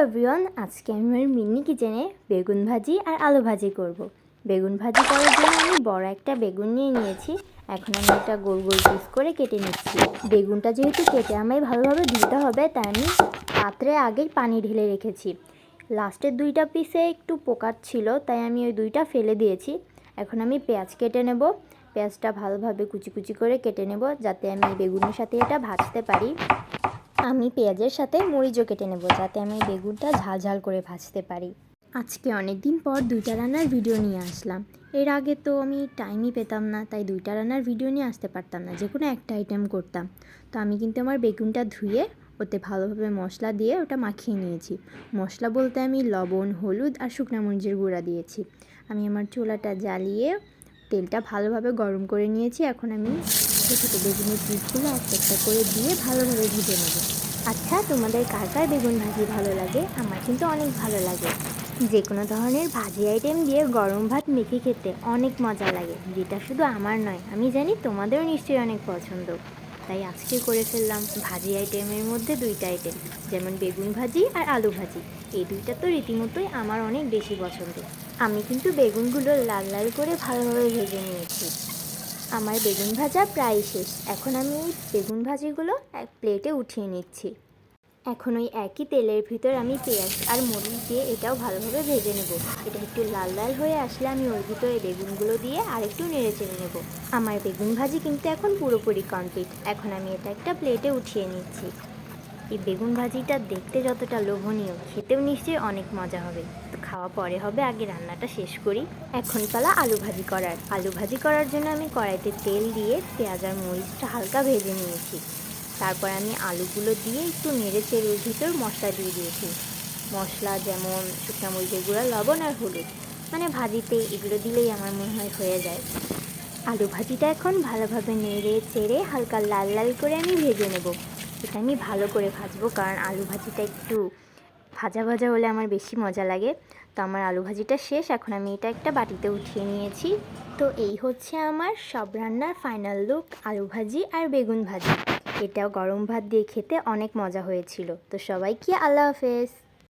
Everyone, আজকে আমি আমার মিনি কিচেনে বেগুন ভাজি আর আলু ভাজি করব। বেগুন ভাজি করার জন্য আমি বড় একটা বেগুন নিয়ে নিয়েছি। এখন আমি এটা গোল গোল পিস করে কেটে নিচ্ছি। বেগুনটা যেহেতু কেটে আমায় ভালোভাবে ধুতে হবে, তাই আমি পাত্রে আগেই পানি ঢেলে রেখেছি। লাস্টের দুইটা পিসে একটু পোকার ছিল, তাই আমি ওই দুইটা ফেলে দিয়েছি। এখন আমি পেঁয়াজ কেটে নেব। পেঁয়াজটা ভালোভাবে কুচি কুচি করে কেটে নেব, যাতে আমি বেগুনের সাথে এটা ভাজতে পারি। আমি পেঁয়াজের সাথে মরিচও কেটে নেব, যাতে আমি বেগুনটা ঝাল ঝাল করে ভাজতে পারি। আজকে অনেক দিন পর দুইটা রান্নার ভিডিও নিয়ে আসলাম। এর আগে তো আমি টাইমই পেতাম না, তাই দুইটা রান্নার ভিডিও নিয়ে আসতে পারতাম না, যে কোনো একটা আইটেম করতাম। তো আমি কিন্তু আমার বেগুনটা ধুয়ে ওতে ভালোভাবে মশলা দিয়ে ওটা মাখিয়ে নিয়েছি। মশলা বলতে আমি লবণ, হলুদ আর শুকনো মরিচের গুঁড়া দিয়েছি। আমি আমার চুলাটা জ্বালিয়ে তেলটা ভালোভাবে গরম করে নিয়েছি। এখন আমি ছোটো ছোটো বেগুনের পিসগুলো একটা একটা করে দিয়ে ভালোভাবে ভেজে নেব। আচ্ছা, তোমাদের কার কার বেগুন ভাজি ভালো লাগে? আমার কিন্তু অনেক ভালো লাগে। যে কোনো ধরনের ভাজি আইটেম দিয়ে গরম ভাত মেখে খেতে অনেক মজা লাগে, যেটা শুধু আমার নয়, আমি জানি তোমাদেরও নিশ্চয়ই অনেক পছন্দ। তাই আজকে করে ফেললাম ভাজি আইটেমের মধ্যে দুইটা আইটেম, যেমন বেগুন ভাজি আর আলু ভাজি। এই দুইটা তো রীতিমতোই আমার অনেক বেশি পছন্দ। আমি কিন্তু বেগুনগুলো লাল লাল করে ভালোভাবে ভেজে নিয়েছি। আমার বেগুন ভাজা প্রায় শেষ। এখন আমি বেগুন ভাজিগুলো এক প্লেটে উঠিয়ে নিচ্ছি। এখন ওই একই তেলের ভিতর আমি পেঁয়াজ আর মরিচ দিয়ে এটাও ভালোভাবে ভেজে নেব। এটা একটু লাল লাল হয়ে আসলে আমি ওর ভিতরে বেগুনগুলো দিয়ে আর একটু নেড়ে চেড়ে নেব। আমার বেগুন ভাজি কিন্তু এখন পুরোপুরি কমপ্লিট। এখন আমি এটা একটা প্লেটে উঠিয়ে নিচ্ছি। এই বেগুন ভাজিটা দেখতে যতটা লোভনীয়, খেতেও নিশ্চয়ই অনেক মজা হবে। তো খাওয়া পরে হবে, আগে রান্নাটা শেষ করি। এখন পালা আলু ভাজি করার। আলু ভাজি করার জন্য আমি কড়াইতে তেল দিয়ে পেঁয়াজ আর মরিচটা হালকা ভেজে নিয়েছি। তারপর আমি আলুগুলো দিয়ে একটু নেড়ে চেড়ে ওর ভিতর মশলা দিয়ে দিয়েছি। মশলা যেমন শুকনো মরিচের গুঁড়া, লবণ আর হলুদ, মানে ভাজিতে এগুলো দিলেই আমার মনে হয় হয়ে যায়। আলু ভাজিটা এখন ভালোভাবে নেড়ে চেড়ে হালকা লাল লাল করে আমি ভেজে নেব। এটা আমি ভালো করে ভাজবো, কারণ আলু ভাজিটা একটু ভাজা ভাজা হলে আমার বেশি মজা লাগে। তো আমার আলু ভাজিটা শেষ। এখন আমি এটা একটা বাটিতে উঠিয়ে নিয়েছি। তো এই হচ্ছে আমার সব রান্নার ফাইনাল লুক, আলু ভাজি আর বেগুন ভাজি। এটাও গরম ভাত দিয়ে খেতে অনেক মজা হয়েছিল। তো সবাইকে আল্লাহ হাফেজ।